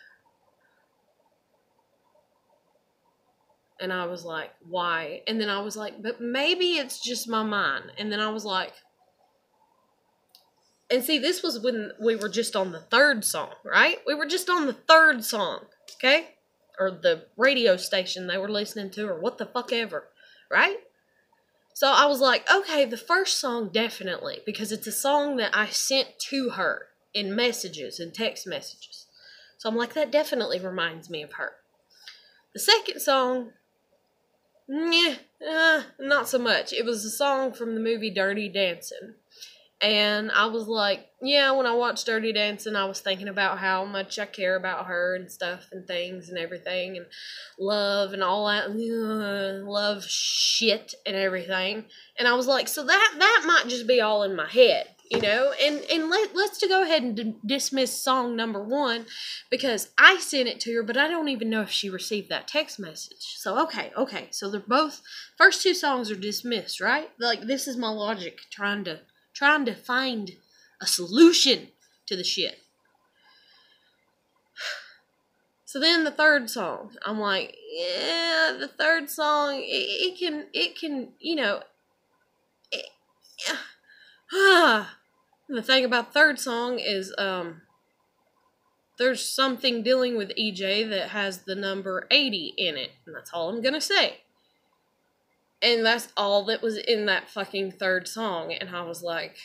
Speaker 1: And I was like, why? And then I was like, but maybe it's just my mind. And then I was like, and see, this was when we were just on the 3rd song, right? We were just on the 3rd song, okay? Or the radio station they were listening to, or what the fuck ever. right? So I was like, okay, the first song definitely, because it's a song that I sent to her in messages and text messages. So I'm like, that definitely reminds me of her. The second song, not so much. It was a song from the movie Dirty Dancing. And I was like, yeah, when I watched Dirty Dancing, I was thinking about how much I care about her and stuff and things and everything and love and all that, love shit and everything. And I was like, so that might just be all in my head, you know? And let's go ahead and dismiss song number 1 because I sent it to her, but I don't even know if she received that text message. So, okay. So they're both, first 2 songs are dismissed, right? Like, this is my logic trying to find a solution to the shit. So then the third song, I'm like, yeah, the third song, it can, you know, the thing about third song is, there's something dealing with EJ that has the number 80 in it, and that's all I'm gonna say. And that's all that was in that fucking third song, and I was like,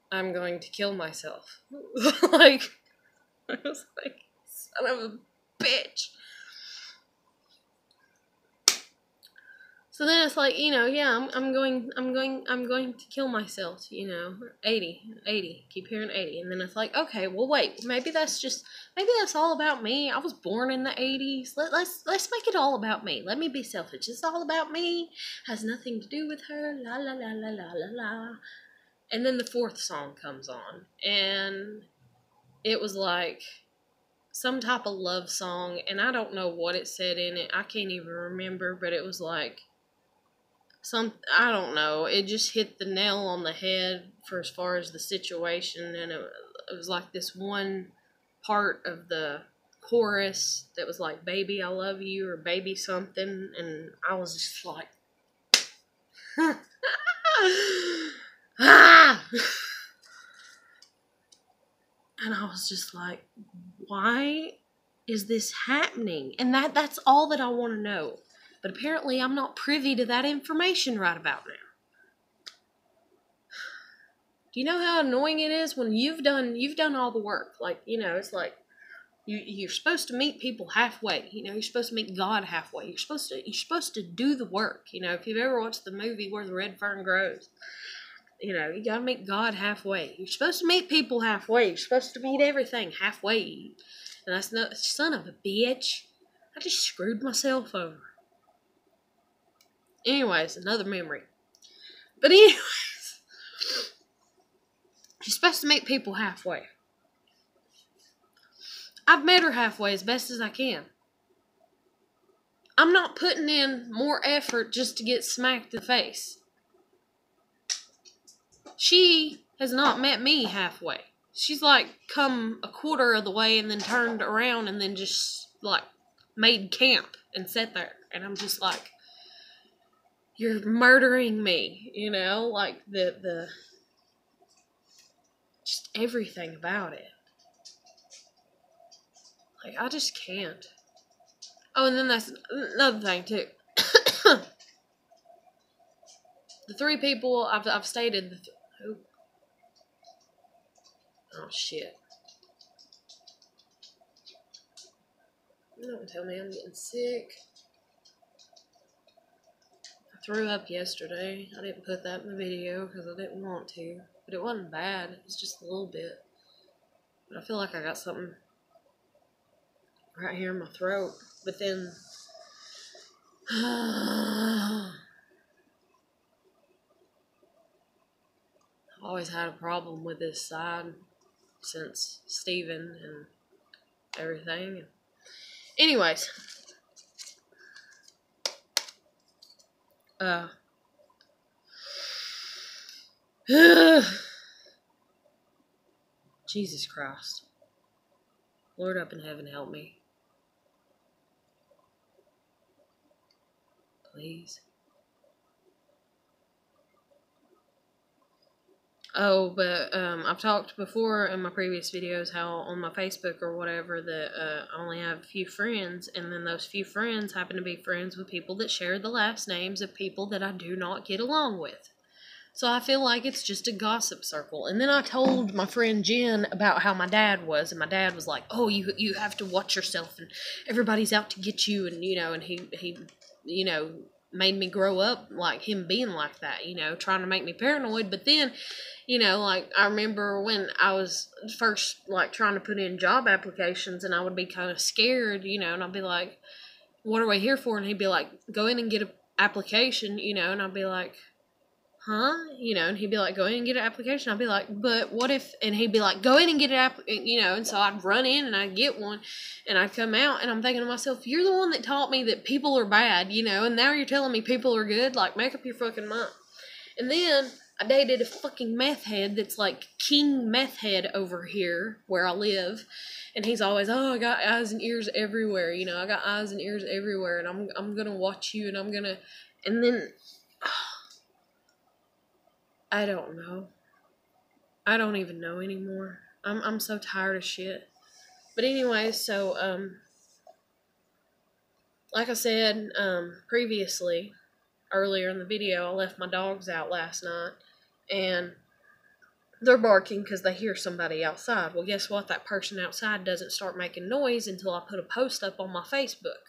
Speaker 1: I'm going to kill myself. Like, I was like, son of a bitch. So then it's like, you know, yeah, I'm going to kill myself, you know, 80, keep hearing 80. And then it's like, okay, well, wait, maybe that's all about me. I was born in the 80s. Let's make it all about me. Let me be selfish. It's all about me. Has nothing to do with her. La, la, la, la, la, la, la. And then the fourth song comes on, and it was like some type of love song, and I don't know what it said in it. I can't even remember, but it was like I don't know. It just hit the nail on the head for as far as the situation, and it was like this one part of the chorus that was like, baby, I love you, or baby something, and I was just like, ah! And I was just like, why is this happening? And that's all that I want to know. But apparently I'm not privy to that information right about now. Do you know how annoying it is when you've done all the work? Like, you know, it's like you're supposed to meet people halfway. You know, you're supposed to meet God halfway. You're supposed to do the work. You know, if you've ever watched the movie Where the Red Fern Grows, you know, you gotta meet God halfway. You're supposed to meet people halfway. You're supposed to meet everything halfway. And that's not, son of a bitch. I just screwed myself over. Anyways, another memory. But anyways, you're supposed to meet people halfway. I've met her halfway as best as I can. I'm not putting in more effort just to get smacked in the face. She has not met me halfway. She's like come a quarter of the way and then turned around and then just like made camp and sat there. And I'm just like, you're murdering me, you know, like the just everything about it. Like, I just can't. Oh, and then that's another thing too. The 3 people I've stated. Oh shit! Don't tell me I'm getting sick. I threw up yesterday. I didn't put that in the video because I didn't want to, but it wasn't bad. It was just a little bit. But I feel like I got something right here in my throat. But then I've always had a problem with this side since Steven and everything. Anyways, Jesus Christ. Lord up in heaven, help me. Please. Oh, but I've talked before in my previous videos how on my Facebook or whatever that I only have a few friends, and then those few friends happen to be friends with people that share the last names of people that I do not get along with. So I feel like it's just a gossip circle. And then I told my friend Jen about how my dad was, and my dad was like, "Oh, you have to watch yourself, and everybody's out to get you," and and he made me grow up like him being like that, trying to make me paranoid. But then, like I remember when I was first like trying to put in job applications, and I would be kind of scared, and I'd be like, "What are we here for?" And he'd be like, "Go in and get an application," and I'd be like, "Huh?" And he'd be like, "Go in and get an application." I'd be like, "But what if," and he'd be like, "Go in and get an and so I'd run in and I'd get one, and I'd come out, and I'm thinking to myself, "You're the one that taught me that people are bad, and now you're telling me people are good? Like, make up your fucking mind." And then I dated a fucking meth head that's like king meth head over here where I live, and he's always, "Oh, I got eyes and ears everywhere, I got eyes and ears everywhere, and I'm gonna watch you, and I'm gonna," and then I don't know. I don't even know anymore. I'm so tired of shit. But anyway, so like I said previously, earlier in the video, I left my dogs out last night, and they're barking because they hear somebody outside. Well, guess what? That person outside doesn't start making noise until I put a post up on my Facebook.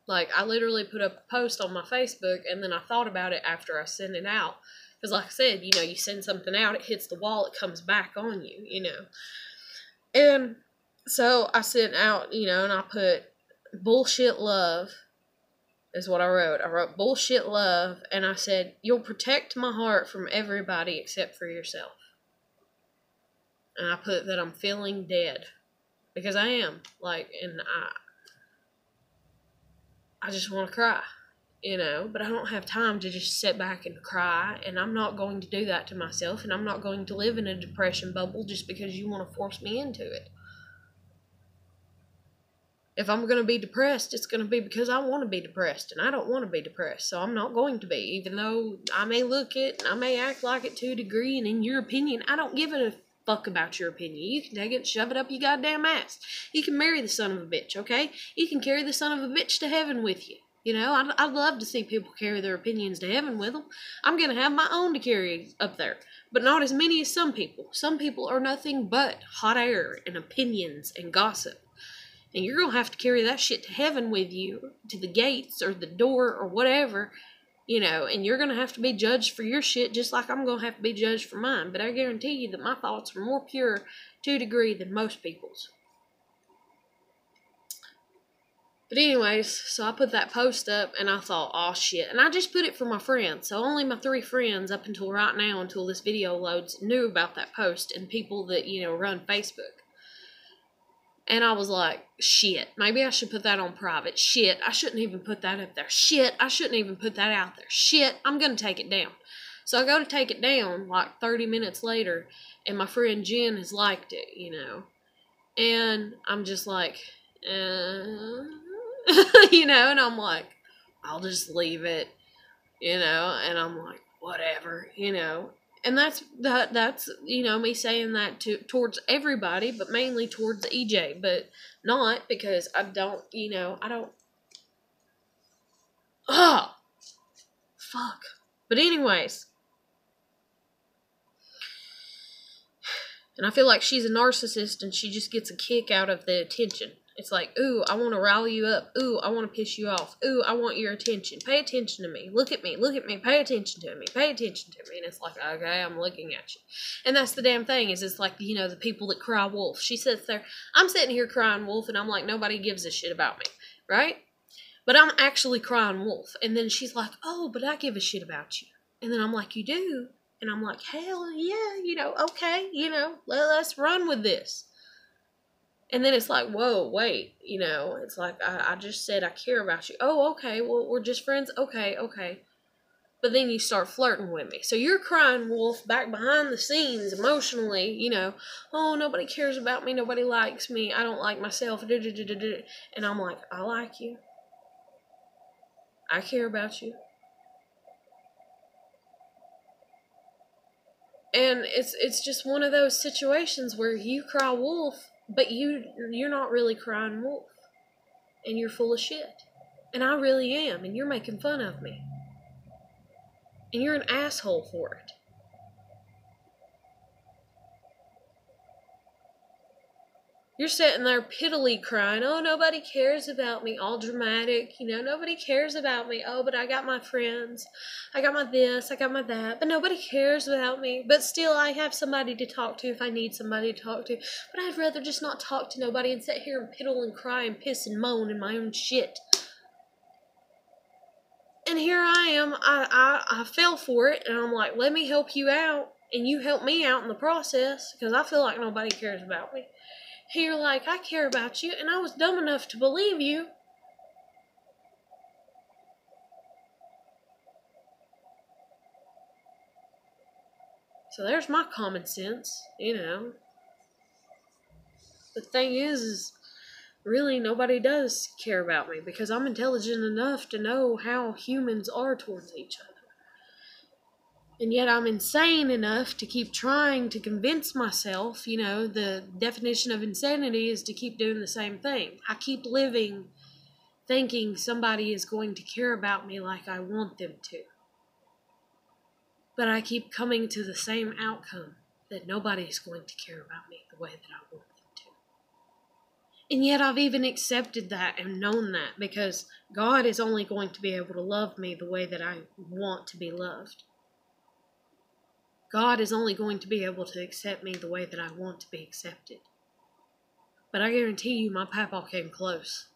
Speaker 1: Like, I literally put up a post on my Facebook, and then I thought about it after I sent it out. Because like I said, you send something out, it hits the wall, it comes back on you. And so I sent out, and I put bullshit love is what I wrote. I wrote bullshit love, and I said, "You'll protect my heart from everybody except for yourself." And I put that I'm feeling dead. Because I am. Like, and I just want to cry. But I don't have time to just sit back and cry, and I'm not going to do that to myself, and I'm not going to live in a depression bubble just because you want to force me into it. If I'm going to be depressed, it's going to be because I want to be depressed, and I don't want to be depressed, so I'm not going to be, even though I may look it, and I may act like it to a degree, and in your opinion, I don't give a fuck about your opinion. You can take it, shove it up your goddamn ass. You can marry the son of a bitch, okay? You can carry the son of a bitch to heaven with you. I'd love to see people carry their opinions to heaven with them. I'm going to have my own to carry up there, but not as many as some people. Some people are nothing but hot air and opinions and gossip. And you're going to have to carry that shit to heaven with you, to the gates or the door or whatever, and you're going to have to be judged for your shit just like I'm going to have to be judged for mine. But I guarantee you that my thoughts are more pure to a degree than most people's. But anyways, so I put that post up, and I thought, "Oh shit." And I just put it for my friends. So only my 3 friends up until right now, until this video loads, knew about that post, and people that, run Facebook. And I was like, "Shit, maybe I should put that on private. Shit, I shouldn't even put that up there. Shit, I shouldn't even put that out there. Shit, I'm going to take it down." So I go to take it down like 30 minutes later, and my friend Jen has liked it, And I'm just like, and I'm like, "I'll just leave it," and I'm like, "Whatever," And that's me saying that towards everybody, but mainly towards EJ, but not because I don't, I don't. Oh, fuck. But anyways, and I feel like she's a narcissist, and she just gets a kick out of the attention. It's like, "Ooh, I want to rile you up. Ooh, I want to piss you off. Ooh, I want your attention. Pay attention to me. Look at me. Look at me. Pay attention to me. Pay attention to me." And it's like, "Okay, I'm looking at you." And that's the damn thing, is it's like, the people that cry wolf. She sits there. I'm sitting here crying wolf, and I'm like, nobody gives a shit about me, right? But I'm actually crying wolf. And then she's like, "Oh, but I give a shit about you." And then I'm like, "You do?" And I'm like, "Hell yeah, okay, let's run with this." And then it's like, "Whoa, wait, it's like, I just said I care about you." "Oh, okay, well, we're just friends." Okay. But then you start flirting with me. So you're crying wolf back behind the scenes emotionally, "Oh, nobody cares about me. Nobody likes me. I don't like myself." And I'm like, "I like you. I care about you." And it's just one of those situations where you cry wolf, but you're not really crying wolf. And you're full of shit. And I really am, and you're making fun of me. And you're an asshole for it. You're sitting there pittily crying, oh, nobody cares about me, all dramatic, nobody cares about me. Oh, but I got my friends, I got my this, I got my that, but nobody cares about me. But still, I have somebody to talk to if I need somebody to talk to. But I'd rather just not talk to nobody and sit here and piddle and cry and piss and moan in my own shit. And here I am, I fell for it, and I'm like, let me help you out, and you help me out in the process, because I feel like nobody cares about me. And you're like, I care about you, and I was dumb enough to believe you. So there's my common sense, The thing is really nobody does care about me, because I'm intelligent enough to know how humans are towards each other. And yet I'm insane enough to keep trying to convince myself, the definition of insanity is to keep doing the same thing. I keep living thinking somebody is going to care about me like I want them to. But I keep coming to the same outcome, that nobody is going to care about me the way that I want them to. And yet I've even accepted that and known that, because God is only going to be able to love me the way that I want to be loved. God is only going to be able to accept me the way that I want to be accepted. But I guarantee you, my papa came close.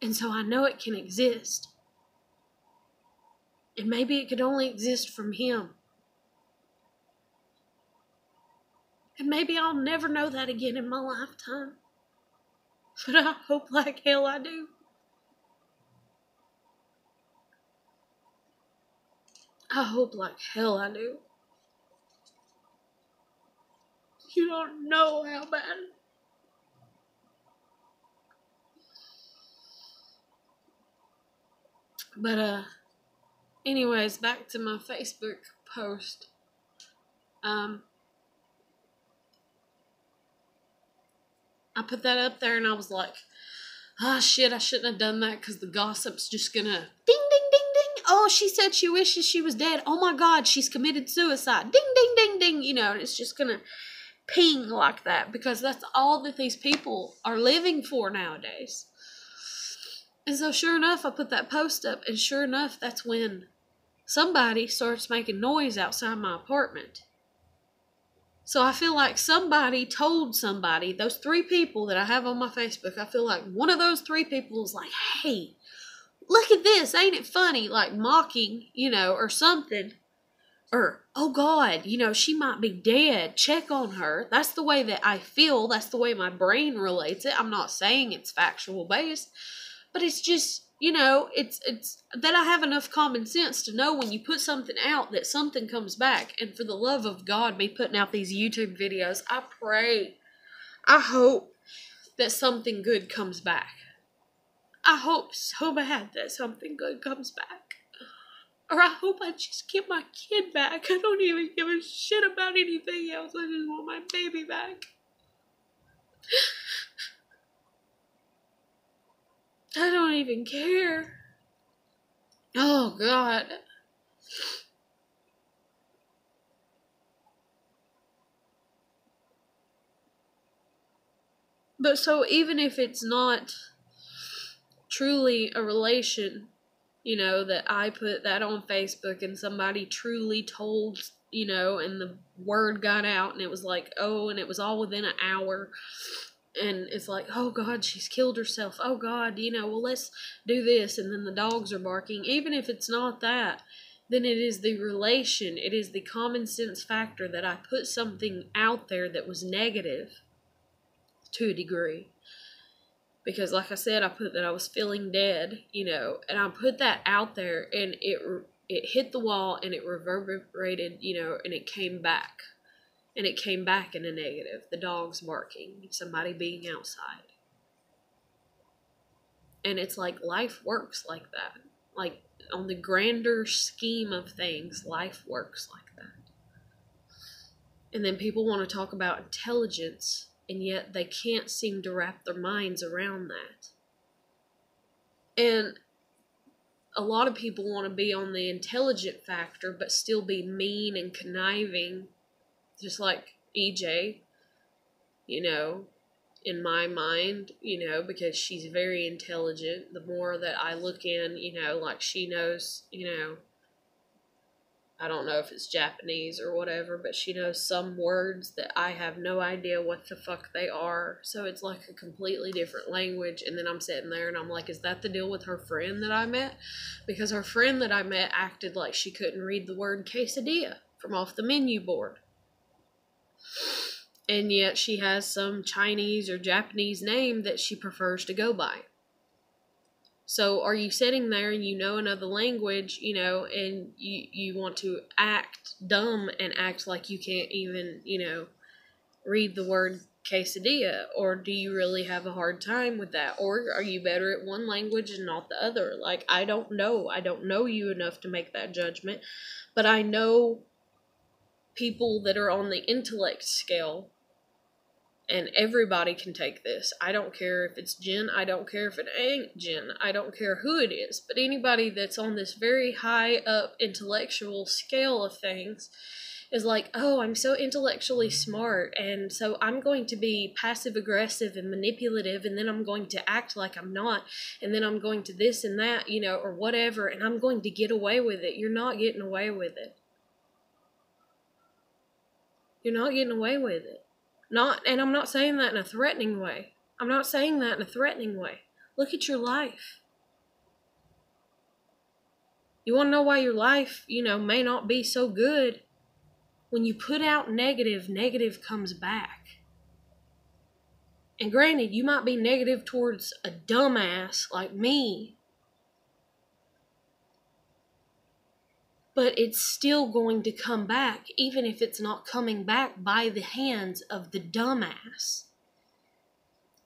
Speaker 1: And so I know it can exist. And maybe it could only exist from him. And maybe I'll never know that again in my lifetime. But I hope like hell I do. I hope like hell I do. You don't know how bad. But, anyways, back to my Facebook post. I put that up there and I was like, shit, I shouldn't have done that, because the gossip's just gonna ding, ding, ding, ding. Oh, she said she wishes she was dead. Oh my God, she's committed suicide. Ding, ding, ding, ding. And it's just gonna ping like that, because that's all that these people are living for nowadays. And so sure enough, I put that post up, and sure enough, that's when somebody starts making noise outside my apartment. So I feel like somebody told somebody, those 3 people that I have on my Facebook, I feel like one of those 3 people is like, hey, look at this, ain't it funny? Like mocking, or something. Or, oh God, she might be dead. Check on her. That's the way that I feel. That's the way my brain relates it. I'm not saying it's factual based, but it's just, it's that I have enough common sense to know when you put something out that something comes back. And for the love of God, me putting out these YouTube videos, I pray, I hope that something good comes back. I hope so bad that something good comes back. Or I hope I just get my kid back. I don't even give a shit about anything else. I just want my baby back. I don't even care. Oh, God. But so even if it's not truly a relation, that I put that on Facebook and somebody truly told, and the word got out and it was like, oh, and it was all within an hour. And it's like, oh God, she's killed herself. Oh God, well, let's do this. And then the dogs are barking. Even if it's not that, then it is the relation. It is the common sense factor that I put something out there that was negative to a degree. Because like I said, I put that I was feeling dead, and I put that out there, and it hit the wall, and it reverberated, and it came back. And it came back in a negative. The dogs barking, somebody being outside. And it's like life works like that. Like, on the grander scheme of things, life works like that. And then people want to talk about intelligence, and yet they can't seem to wrap their minds around that. And a lot of people want to be on the intelligent factor, but still be mean and conniving, just like EJ, you know, in my mind, you know, because she's very intelligent. The more that I look in, you know, like she knows, you know, I don't know if it's Japanese or whatever, but she knows some words that I have no idea what the fuck they are. So it's like a completely different language. And then I'm sitting there and I'm like, is that the deal with her friend that I met? Because her friend that I met acted like she couldn't read the word quesadilla from off the menu board. And yet she has some Chinese or Japanese name that she prefers to go by. So are you sitting there and you know another language, you know, and you want to act dumb and act like you can't even, you know, read the word quesadilla? Or do you really have a hard time with that? Or are you better at one language and not the other? Like, I don't know. I don't know you enough to make that judgment. But I know people that are on the intellect scale. And everybody can take this. I don't care if it's Jen. I don't care if it ain't Jen. I don't care who it is. But anybody that's on this very high up intellectual scale of things is like, oh, I'm so intellectually smart. And so I'm going to be passive aggressive and manipulative. And then I'm going to act like I'm not. And then I'm going to this and that, you know, or whatever. And I'm going to get away with it. You're not getting away with it. You're not getting away with it. And I'm not saying that in a threatening way. I'm not saying that in a threatening way. Look at your life. You want to know why your life, you know, may not be so good? When you put out negative, negative comes back. And granted, you might be negative towards a dumbass like me, but it's still going to come back, even if it's not coming back by the hands of the dumbass.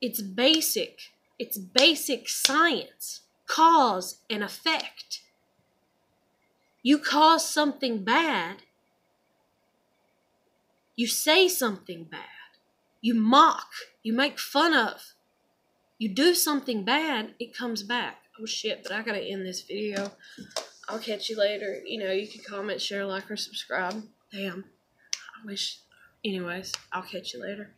Speaker 1: It's basic science, cause and effect. You cause something bad, you say something bad, you mock, you make fun of, you do something bad, it comes back. Oh shit, but I gotta end this video. I'll catch you later. You know, you can comment, share, like, or subscribe. Damn. I wish. Anyways, I'll catch you later.